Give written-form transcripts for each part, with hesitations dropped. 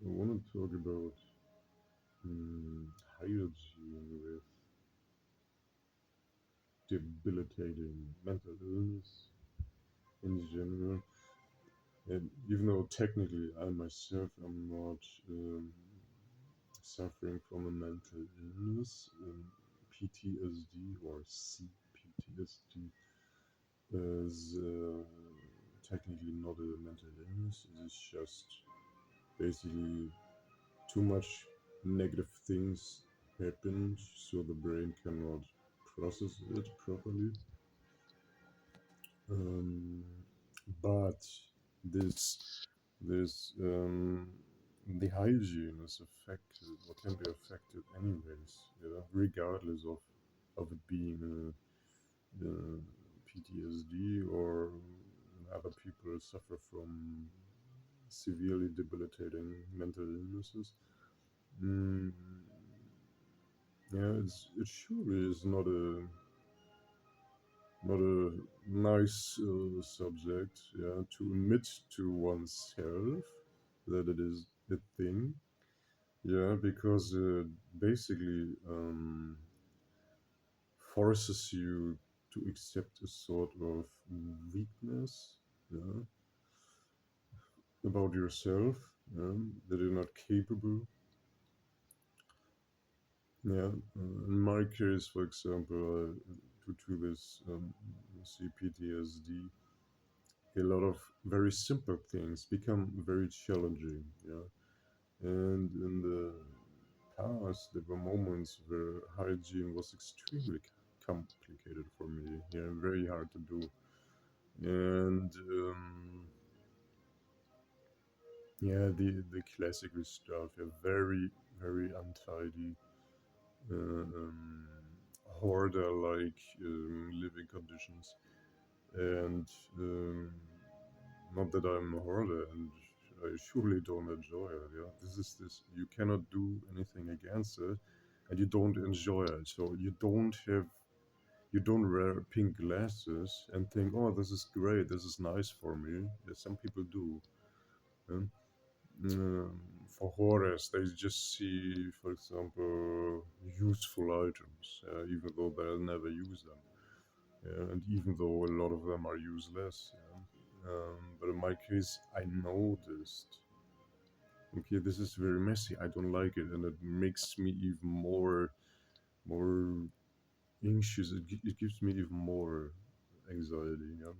I want to talk about hygiene with debilitating mental illness in general. And even though technically I myself am not suffering from a mental illness, PTSD or CPTSD is technically not a mental illness. It is just basically too much negative things happened, so the brain cannot process it properly. Um, but this this the hygiene is affected or can be affected anyways, yeah, regardless of it being PTSD or other people suffer from severely debilitating mental illnesses. Mm, yeah, it surely is not a nice subject, yeah, to admit to oneself that it is a thing, yeah, because it basically forces you to accept a sort of weakness, yeah, about yourself, yeah, that you're not capable. Yeah, in my case, for example, due to this CPTSD, a lot of very simple things become very challenging. Yeah, and in the past, there were moments where hygiene was extremely complicated for me. Yeah, very hard to do, and yeah, the classical stuff. Yeah, very untidy. Um, hoarder like living conditions, and not that I'm a hoarder, and I surely don't enjoy it. Yeah, this you cannot do anything against it, and you don't enjoy it. So you don't wear pink glasses and think, oh, this is great, this is nice for me. Yeah, some people do. Yeah? For hoarders, they just see, for example, useful items, even though they'll never use them. Yeah, and even though a lot of them are useless. Yeah. But in my case, I noticed, okay, this is very messy. I don't like it, and it makes me even more anxious. It gives me even more anxiety. Yeah.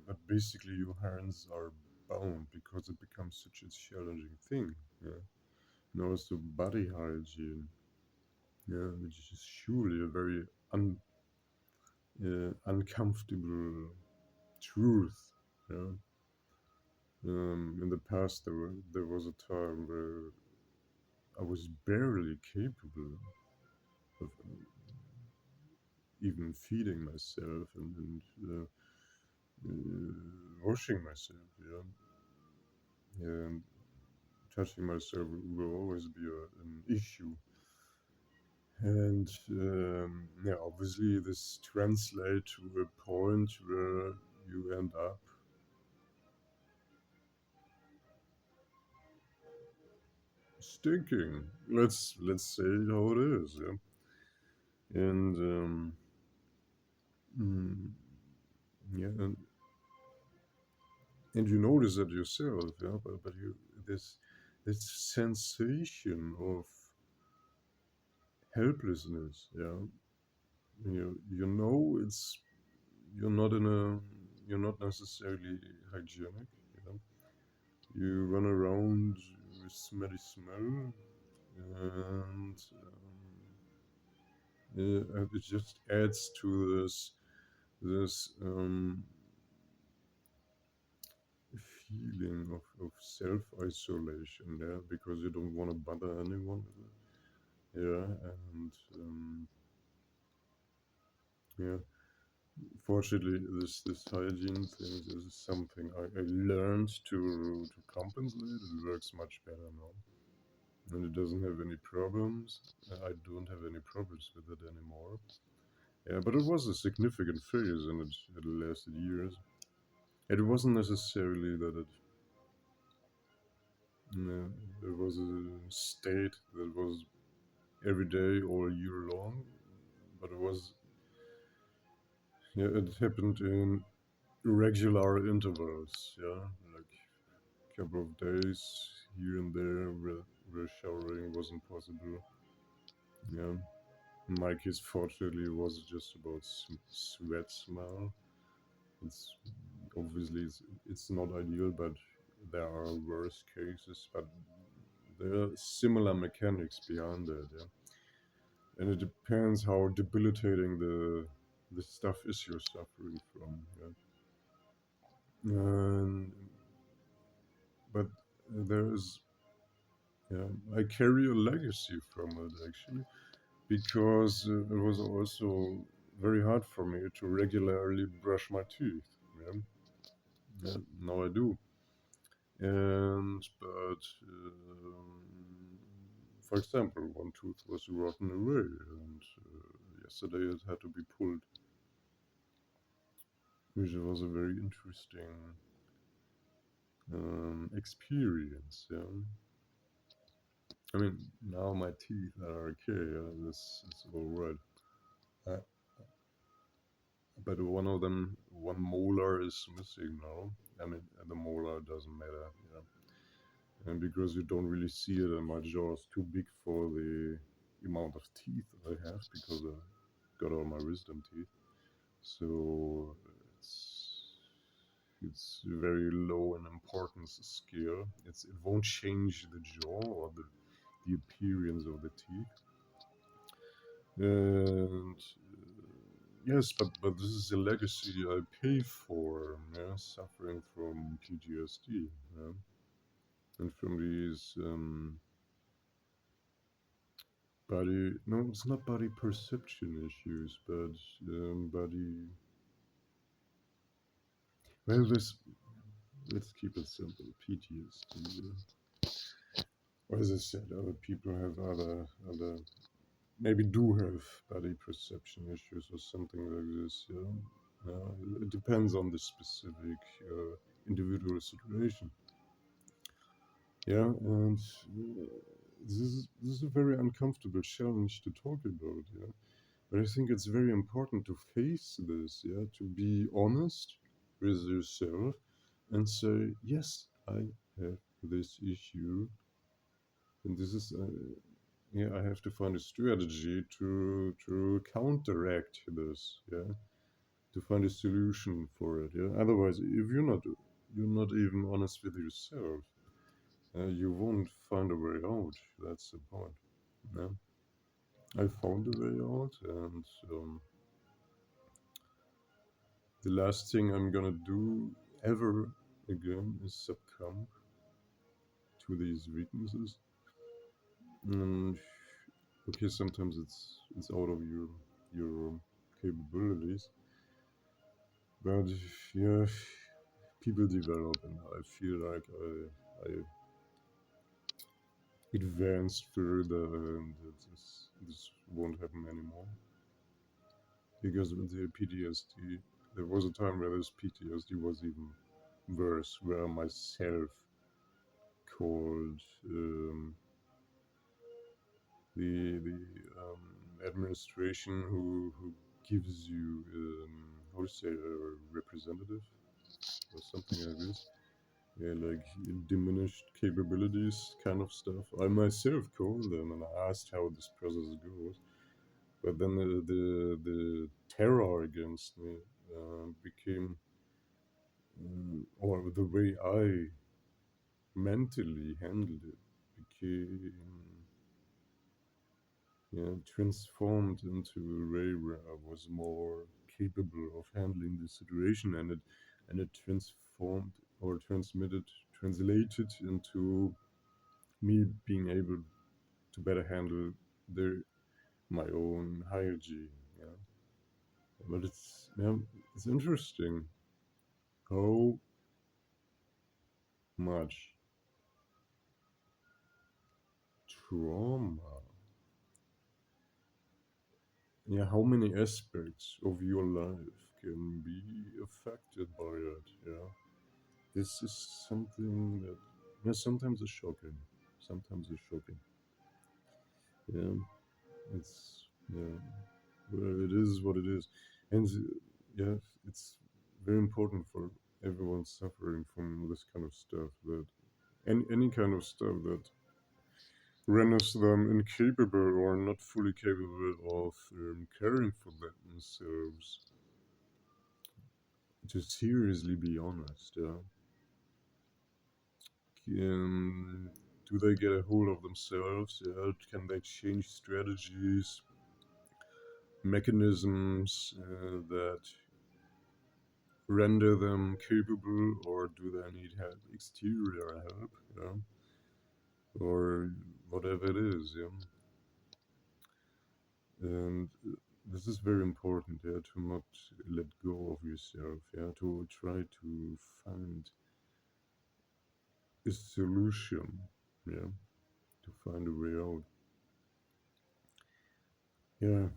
But basically, your hands are bound because it becomes such a challenging thing. Yeah. And also body hygiene. Yeah, which is surely a very uncomfortable truth. Yeah. In the past, there was a time where I was barely capable of even feeding myself and washing myself. Yeah, and touching myself will always be an issue. And yeah, obviously, this translates to a point where you end up stinking. Let's say it how it is. Yeah, and mm, yeah, and you notice that yourself, yeah. But you this sensation of helplessness, yeah. You know it's you're not in a you're not necessarily hygienic, you know. You run around with smelly smell, and and it just adds to this feeling of self isolation, yeah, because you don't want to bother anyone. Yeah, and yeah, fortunately, this hygiene thing is something I learned to compensate. It works much better now, and it doesn't have any problems. I don't have any problems with it anymore. Yeah, but it was a significant phase, and it lasted years. It wasn't necessarily that Yeah, there was a state that was every day all year long, but it was, yeah, it happened in irregular intervals. Yeah, like a couple of days here and there where showering wasn't possible. Yeah, my case fortunately was just about sweat smell. It's obviously it's not ideal, but there are worse cases. But there are similar mechanics behind it. Yeah, and it depends how debilitating the stuff is you're suffering from. Yeah, and but there is, yeah, I carry a legacy from it actually because it was also very hard for me to regularly brush my teeth. Yeah, yeah, now I do. And but for example, one tooth was rotten away, and yesterday it had to be pulled, which was a very interesting experience. Yeah, I mean now my teeth are okay. Yeah, this is all right. Uh, but one of them, one molar is missing now. I mean, the molar doesn't matter. Yeah, and because you don't really see it, and my jaw is too big for the amount of teeth I have because I got all my wisdom teeth. So it's very low in importance scale. It won't change the jaw or the appearance of the teeth. And yes, but this is a legacy I pay for. Yeah, suffering from PTSD. Yeah, and from these body. No, it's not body perception issues, but body. Well, this. Let's keep it simple. PTSD. Or as I said, other people have other maybe do have body perception issues or something like this. Yeah, it depends on the specific individual situation. Yeah, and this is a very uncomfortable challenge to talk about. Yeah, but I think it's very important to face this. Yeah, to be honest with yourself and say, yes, I have this issue, and this is yeah, I have to find a strategy to counteract this. Yeah, to find a solution for it. Yeah, otherwise, if you're not even honest with yourself, you won't find a way out. That's the point. Yeah, I found a way out, and the last thing I'm gonna do ever again is succumb to these weaknesses. And okay, sometimes it's out of your capabilities, but yeah, people develop, and I feel like I advanced further, and this won't happen anymore. Because with the PTSD, there was a time where this PTSD was even worse, where myself called the administration who gives you how to say a representative or something like this. Yeah, like diminished capabilities kind of stuff. I myself called them and I asked how this process goes. But then the terror against me became, or the way I mentally handled it became, yeah, transformed into a way where I was more capable of handling the situation, and it transformed or transmitted translated into me being able to better handle the my own hygiene. Yeah, but it's, yeah, it's interesting how much trauma, yeah, how many aspects of your life can be affected by it. Yeah, this is something that Yeah, sometimes it's shocking. Sometimes it's shocking. Yeah, it's yeah. Well, it is what it is, and yeah, it's very important for everyone suffering from this kind of stuff that any kind of stuff that renders them incapable or not fully capable of caring for themselves. To seriously be honest, yeah. Um, do they get a hold of themselves? Yeah? Can they change strategies, mechanisms that render them capable, or do they need help, exterior help, yeah? Or whatever it is, yeah? And this is very important, yeah, to not let go of yourself, yeah, to try to find a solution, yeah, to find a way out. Yeah,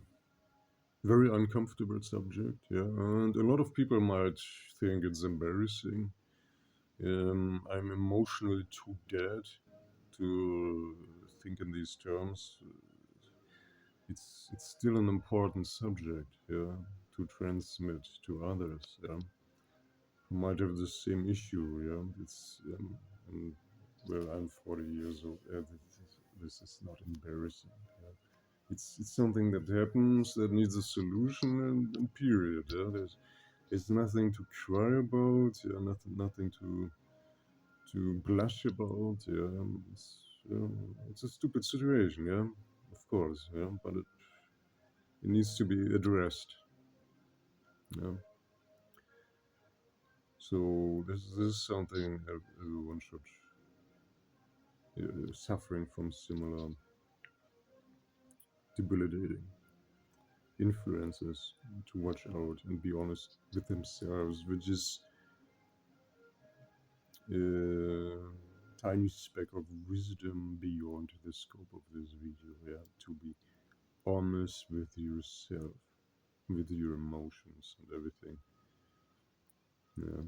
very uncomfortable subject, yeah, and a lot of people might think it's embarrassing. I'm emotionally too dead to think in these terms. It's still an important subject, yeah, to transmit to others, yeah, who might have the same issue, yeah. It's and, well, I'm 40 years old. This is not embarrassing. Yeah. It's something that happens that needs a solution, and period. Yeah. There's nothing to cry about. Yeah, nothing to blush about. Yeah, it's a stupid situation. Yeah, of course. Yeah, but it needs to be addressed. Yeah. So this is something everyone should suffering from similar debilitating influences to watch out and be honest with themselves, which is a tiny speck of wisdom beyond the scope of this video. Yeah, to be honest with yourself, with your emotions and everything. Yeah.